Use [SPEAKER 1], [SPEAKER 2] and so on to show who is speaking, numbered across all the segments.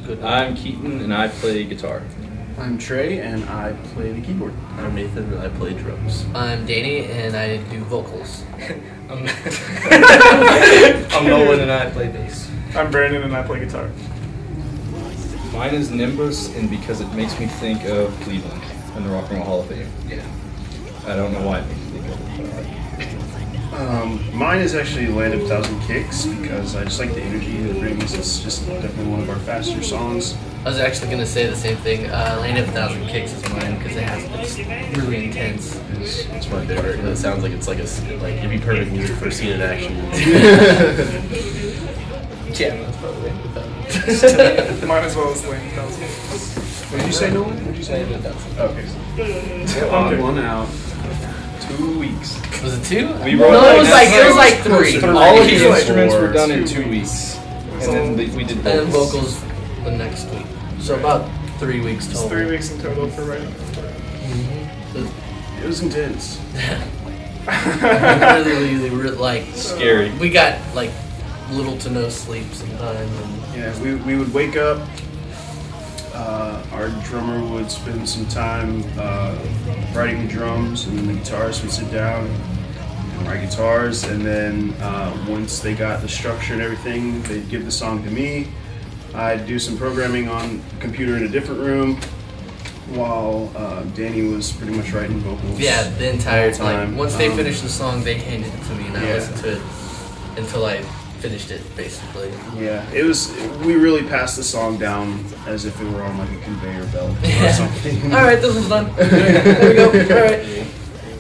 [SPEAKER 1] Good.
[SPEAKER 2] I'm Keaton, and I play guitar.
[SPEAKER 3] I'm Trey, and I play the keyboard.
[SPEAKER 4] I'm Nathan, and I play drums.
[SPEAKER 1] I'm Danny, and I do vocals.
[SPEAKER 5] I'm Nolan, and I play bass.
[SPEAKER 6] I'm Brandon, and I play guitar.
[SPEAKER 2] Mine is Nimbus, and because it makes me think of Cleveland and the Rock and Roll Hall of Fame.
[SPEAKER 5] Yeah.
[SPEAKER 2] I don't know why it makes me think of it.
[SPEAKER 3] Mine is actually Land of a Thousand Kicks because I just like the energy it brings. It's just definitely one of our faster songs.
[SPEAKER 1] I was actually going to say the same thing. Land of a Thousand Kicks is mine because it's really intense.
[SPEAKER 4] It's my favorite. It sounds like it's like it'd be perfect music for a scene in action.
[SPEAKER 5] Yeah, that's probably it.
[SPEAKER 6] Might as well as Land of Thousand.
[SPEAKER 3] What did you say, Nolan? What did you say? Okay.
[SPEAKER 2] Odd
[SPEAKER 3] one out.
[SPEAKER 2] 2 weeks.
[SPEAKER 1] Was it 2?
[SPEAKER 2] We wrote
[SPEAKER 1] no, it was like 3.
[SPEAKER 2] All of the instruments were done in 2 weeks, and then we did vocals.
[SPEAKER 1] And then vocals the next week. So about 3 weeks
[SPEAKER 6] It's
[SPEAKER 1] total.
[SPEAKER 6] 3 weeks in total for writing.
[SPEAKER 3] It was intense.
[SPEAKER 1] really, like
[SPEAKER 2] Scary.
[SPEAKER 1] We got like little to no sleep sometimes. And
[SPEAKER 3] Yeah, we would wake up. Our drummer would spend some time writing the drums, and the guitarists would sit down and write guitars. And then once they got the structure and everything, they'd give the song to me. I'd do some programming on the computer in a different room, while Danny was pretty much writing vocals.
[SPEAKER 1] yeah, the entire
[SPEAKER 3] time.
[SPEAKER 1] time. Once they finished the song, they handed it to me, and I
[SPEAKER 3] Yeah.
[SPEAKER 1] listened to it until I finished it, basically.
[SPEAKER 3] Yeah, it was. We really passed the song down as if it were on like a conveyor belt or
[SPEAKER 1] Yeah.
[SPEAKER 3] something.
[SPEAKER 1] All right, this one's done. There we go. All right.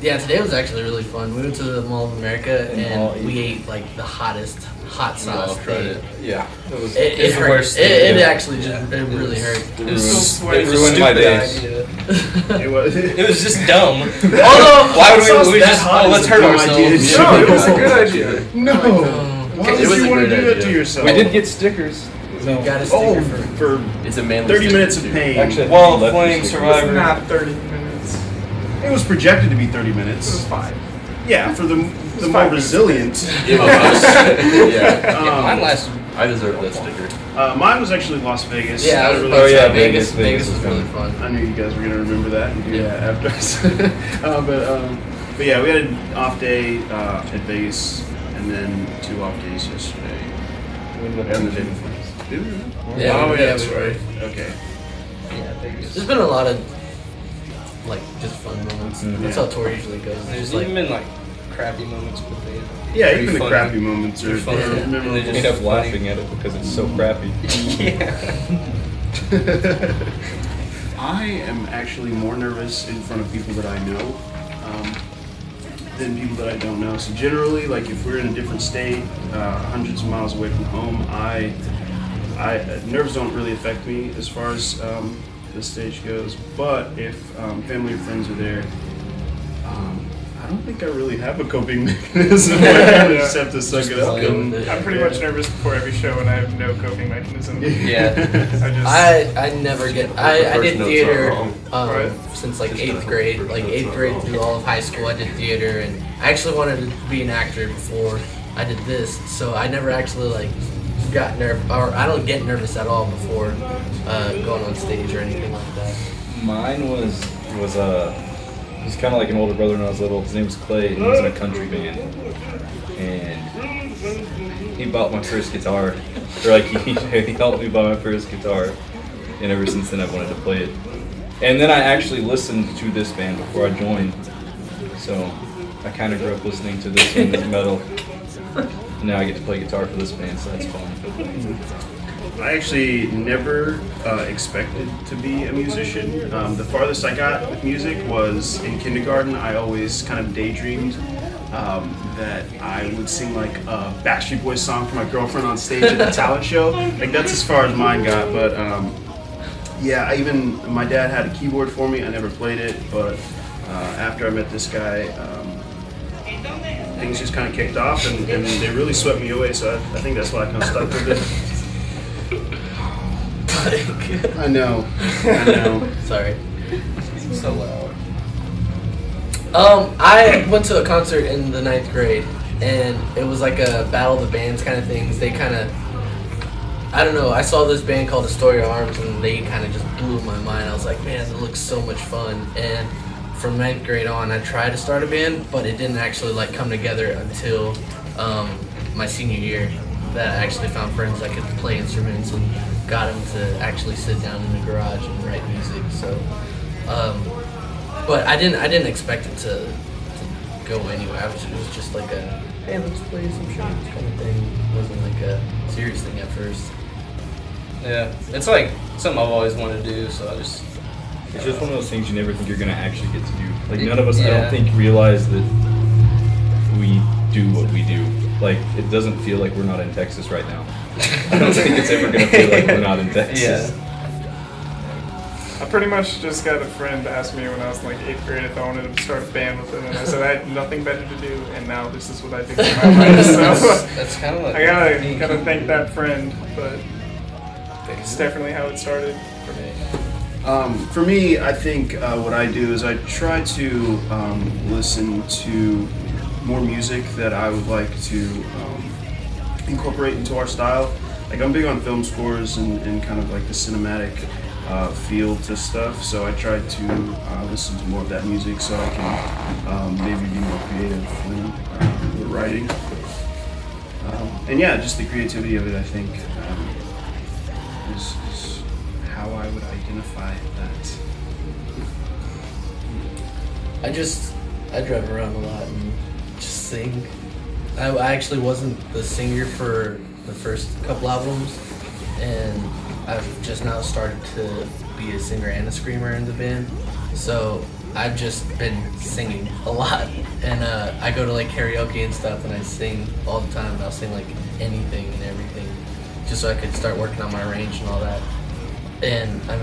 [SPEAKER 1] Yeah, today was actually really fun. We went to the Mall of America and we ate like the hottest hot sauce
[SPEAKER 4] tried
[SPEAKER 1] thing.
[SPEAKER 4] it.
[SPEAKER 2] Yeah, it was.
[SPEAKER 1] It
[SPEAKER 2] the
[SPEAKER 1] hurt.
[SPEAKER 2] worst
[SPEAKER 1] It
[SPEAKER 2] thing.
[SPEAKER 1] actually just really hurt.
[SPEAKER 5] It was
[SPEAKER 6] so sweaty.
[SPEAKER 2] It ruined my days.
[SPEAKER 5] Idea.
[SPEAKER 3] It was.
[SPEAKER 5] It was just dumb.
[SPEAKER 1] Although,
[SPEAKER 5] Why would
[SPEAKER 3] Sauce
[SPEAKER 5] we
[SPEAKER 3] that
[SPEAKER 5] just?
[SPEAKER 3] hot
[SPEAKER 5] Oh,
[SPEAKER 3] is
[SPEAKER 5] let's
[SPEAKER 3] a
[SPEAKER 5] hurt
[SPEAKER 3] dumb
[SPEAKER 5] ourselves.
[SPEAKER 3] idea.
[SPEAKER 6] No, it was a good idea.
[SPEAKER 3] No. Why
[SPEAKER 4] It
[SPEAKER 3] would
[SPEAKER 4] was
[SPEAKER 3] you
[SPEAKER 4] a
[SPEAKER 3] want to
[SPEAKER 4] great
[SPEAKER 3] do that
[SPEAKER 4] idea.
[SPEAKER 3] to yourself?
[SPEAKER 2] We did get stickers.
[SPEAKER 1] you got a sticker for.
[SPEAKER 4] It's a manly
[SPEAKER 3] 30
[SPEAKER 4] sticker,
[SPEAKER 3] minutes of
[SPEAKER 4] too.
[SPEAKER 3] pain.
[SPEAKER 2] Actually,
[SPEAKER 5] Well,
[SPEAKER 2] left
[SPEAKER 5] Flame
[SPEAKER 2] the stickers.
[SPEAKER 6] It was
[SPEAKER 5] Survivor.
[SPEAKER 6] not 30 minutes.
[SPEAKER 3] It was projected to be 30
[SPEAKER 6] It was
[SPEAKER 3] minutes.
[SPEAKER 6] 5.
[SPEAKER 3] Yeah, for the more
[SPEAKER 6] 5 minutes.
[SPEAKER 3] resilient.
[SPEAKER 4] It was. Yeah.
[SPEAKER 5] Mine lasted.
[SPEAKER 4] I deserve that sticker.
[SPEAKER 3] Mine was actually Las Vegas.
[SPEAKER 1] Yeah,
[SPEAKER 3] I
[SPEAKER 1] I was
[SPEAKER 3] really
[SPEAKER 2] Oh, yeah,
[SPEAKER 1] Vegas.
[SPEAKER 2] Vegas
[SPEAKER 1] was
[SPEAKER 2] was
[SPEAKER 1] really
[SPEAKER 2] fun.
[SPEAKER 1] fun.
[SPEAKER 3] I knew you guys were gonna remember that and do that after us. But yeah, we had an off day at Vegas, and then 2 off days yesterday, and the day before. Did we?
[SPEAKER 1] Yeah,
[SPEAKER 3] oh
[SPEAKER 1] yeah,
[SPEAKER 3] yeah, that's
[SPEAKER 1] we
[SPEAKER 3] right. Okay.
[SPEAKER 5] Yeah, Vegas.
[SPEAKER 1] There's been a lot of like just fun moments.
[SPEAKER 2] Mhm.
[SPEAKER 1] That's how tour usually goes. It's
[SPEAKER 5] There's
[SPEAKER 1] just like
[SPEAKER 5] even been like crappy moments, but they.
[SPEAKER 3] Yeah,
[SPEAKER 5] pretty
[SPEAKER 3] even the
[SPEAKER 5] funny.
[SPEAKER 3] crappy moments are
[SPEAKER 5] They're funny.
[SPEAKER 3] memorable.
[SPEAKER 5] And
[SPEAKER 2] We
[SPEAKER 5] they
[SPEAKER 2] end
[SPEAKER 5] just
[SPEAKER 2] up laughing at it because it's so crappy.
[SPEAKER 5] Yeah.
[SPEAKER 3] I am actually more nervous in front of people that I know than people that I don't know. So generally, like if we're in a different state, hundreds of miles away from home, nerves don't really affect me as far as the stage goes. But if family or friends are there, I don't think I really have a coping mechanism. I kind of just have to suck it up.
[SPEAKER 1] deal with it.
[SPEAKER 6] I'm pretty much nervous before every show, and I have no coping mechanism.
[SPEAKER 5] Yeah.
[SPEAKER 6] I
[SPEAKER 1] I never get. I did
[SPEAKER 4] First notes
[SPEAKER 1] theater
[SPEAKER 4] are wrong.
[SPEAKER 6] Right.
[SPEAKER 1] since like 8th grade. Like 8th grade through all of high school, I did theater, and I actually wanted to be an actor before I did this. So I never actually like got or I don't get nervous at all before going on stage or anything like that.
[SPEAKER 2] Mine was he's kind of like an older brother when I was little. His name was Clay, and he was in a country band. And he bought my first guitar, or like he helped me buy my first guitar. And ever since then, I've wanted to play it. And then I actually listened to this band before I joined, so I kind of grew up listening to this one, this metal. And now I get to play guitar for this band, so that's fun.
[SPEAKER 3] I actually never expected to be a musician. The farthest I got with music was in kindergarten. I always kind of daydreamed that I would sing like a Backstreet Boys song for my girlfriend on stage at the talent show. Like that's as far as mine got. But yeah, my dad had a keyboard for me. I never played it, but after I met this guy, things just kind of kicked off, and they really swept me away. So I think that's why I kind of stuck with it. I know.
[SPEAKER 1] Sorry.
[SPEAKER 5] So loud.
[SPEAKER 1] I went to a concert in the 9th grade, and it was like a battle of the bands kind of things. They kind of, I don't know. I saw this band called Astoria Arms, and they kind of just blew my mind. I was like, man, it looks so much fun. And from 9th grade on, I tried to start a band, but it didn't actually like come together until my senior year. That I actually found friends that could play instruments and got them to actually sit down in the garage and write music. So, but I didn't expect it to go anywhere. It was just like a, hey, let's play some shows kind of thing. It wasn't like a serious thing at first.
[SPEAKER 5] Yeah, it's like something I've always wanted to do, so I just...
[SPEAKER 2] It's just one of those things you never think you're gonna actually get to do. Like none of us, I
[SPEAKER 5] Yeah.
[SPEAKER 2] don't think, realize that we do what we do. Like it doesn't feel like we're not in Texas right now. I don't think it's ever gonna feel like we're not in Texas.
[SPEAKER 6] I pretty much just got a friend ask me when I was in like 8th grade if I wanted to start a band with him, and I said I had nothing better to do, and now this is what I do for my life. So
[SPEAKER 5] That's kind of like...
[SPEAKER 6] I gotta thank that friend, but it's definitely how it started for me.
[SPEAKER 3] For me, I think what I do is I try to listen to more music that I would like to incorporate into our style. Like I'm big on film scores and kind of like the cinematic feel to stuff, so I try to listen to more of that music so I can maybe be more creative when we're writing. And yeah, just the creativity of it, I think, is how I would identify that.
[SPEAKER 1] I drive around a lot and just sing. I actually wasn't the singer for the first couple albums, and I've just now started to be a singer and a screamer in the band. So I've just been singing a lot, and I go to like karaoke and stuff, and I sing all the time. And I'll sing like anything and everything, just so I could start working on my range and all that. And I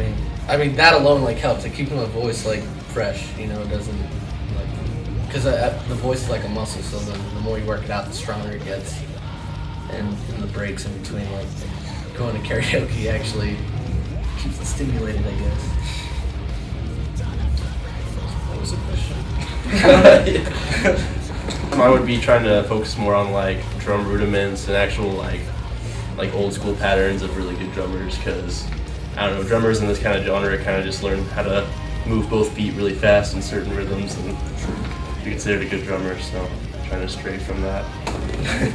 [SPEAKER 1] mean that alone like helps. It keeps my voice like fresh, you know. It doesn't like, because the voice is like a muscle, so the more you work it out, the stronger it gets. And the breaks in between, like going to karaoke, actually keeps it stimulated, I guess.
[SPEAKER 3] That was a question.
[SPEAKER 4] I would be trying to focus more on like drum rudiments and actual like old school patterns of really good drummers, because I don't know, drummers in this kind of genre kind of just learn how to move both feet really fast in certain rhythms and be considered a good drummer, so I'm trying to stray from that.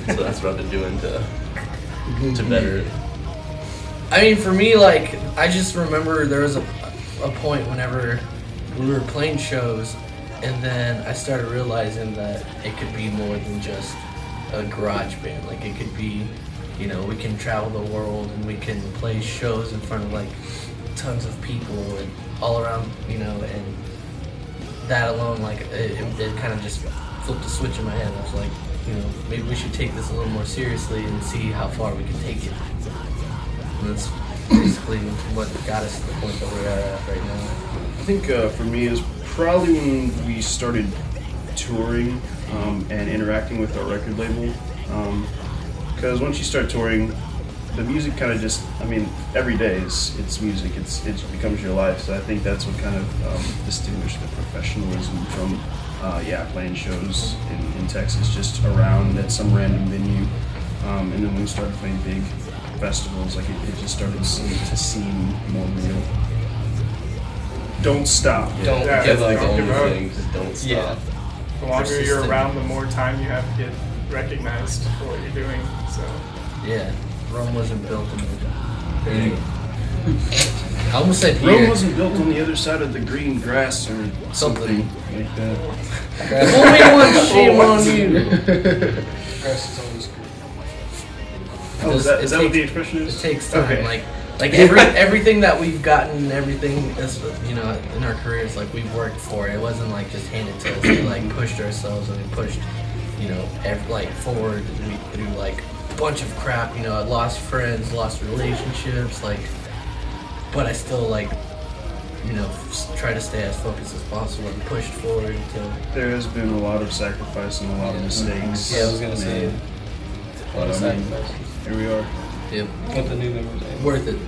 [SPEAKER 4] So that's what I've been doing to better it.
[SPEAKER 1] I mean, for me, like, I just remember there was a point whenever we were playing shows, and then I started realizing that it could be more than just a garage band. Like, it could be, you know, we can travel the world and we can play shows in front of, like, tons of people and all around, you know, and that alone, like, it kind of just flipped a switch in my head. I was like, you know, maybe we should take this a little more seriously and see how far we can take it. And that's basically what got us to the point that we're at right now.
[SPEAKER 3] I think for me it was probably when we started touring and interacting with our record label. Because once you start touring, the music kind of just, I mean, every day it's music. It becomes your life. So I think that's what kind of distinguished the professionalism from playing shows in Texas, just around at some random venue. And then when we started playing big festivals, like it just started to seem more real. Don't stop.
[SPEAKER 5] Don't
[SPEAKER 6] Yeah,
[SPEAKER 5] give
[SPEAKER 6] that's
[SPEAKER 5] up.
[SPEAKER 6] the only
[SPEAKER 4] thing, just don't stop.
[SPEAKER 5] Yeah.
[SPEAKER 6] The longer you're
[SPEAKER 1] Persistent.
[SPEAKER 6] around, the more time you have to get recognized for what you're doing. So
[SPEAKER 1] Yeah, Rome wasn't built in the... I almost said
[SPEAKER 3] Rome
[SPEAKER 1] here.
[SPEAKER 3] wasn't built on the other side of the green grass or something like that.
[SPEAKER 1] Only one shame on you.
[SPEAKER 5] Grass is always good.
[SPEAKER 3] Oh, is that what the expression
[SPEAKER 1] It
[SPEAKER 3] is?
[SPEAKER 1] takes time.
[SPEAKER 3] Okay.
[SPEAKER 1] Like everything that we've gotten, everything is, you know, in our careers, like we've worked for it. It wasn't like just handed to us. We like pushed ourselves and we pushed, you know, forward through like a bunch of crap. You know, I lost friends, lost relationships, like, but I still like, you know, try to stay as focused as possible and pushed forward until.
[SPEAKER 3] There has been a lot of sacrifice and a lot of mistakes.
[SPEAKER 5] Yeah, I was gonna say.
[SPEAKER 3] made.
[SPEAKER 5] A lot of
[SPEAKER 3] But, I mean,
[SPEAKER 5] sacrifices.
[SPEAKER 3] here we are.
[SPEAKER 1] Yep.
[SPEAKER 5] With the new members.
[SPEAKER 1] Worth it.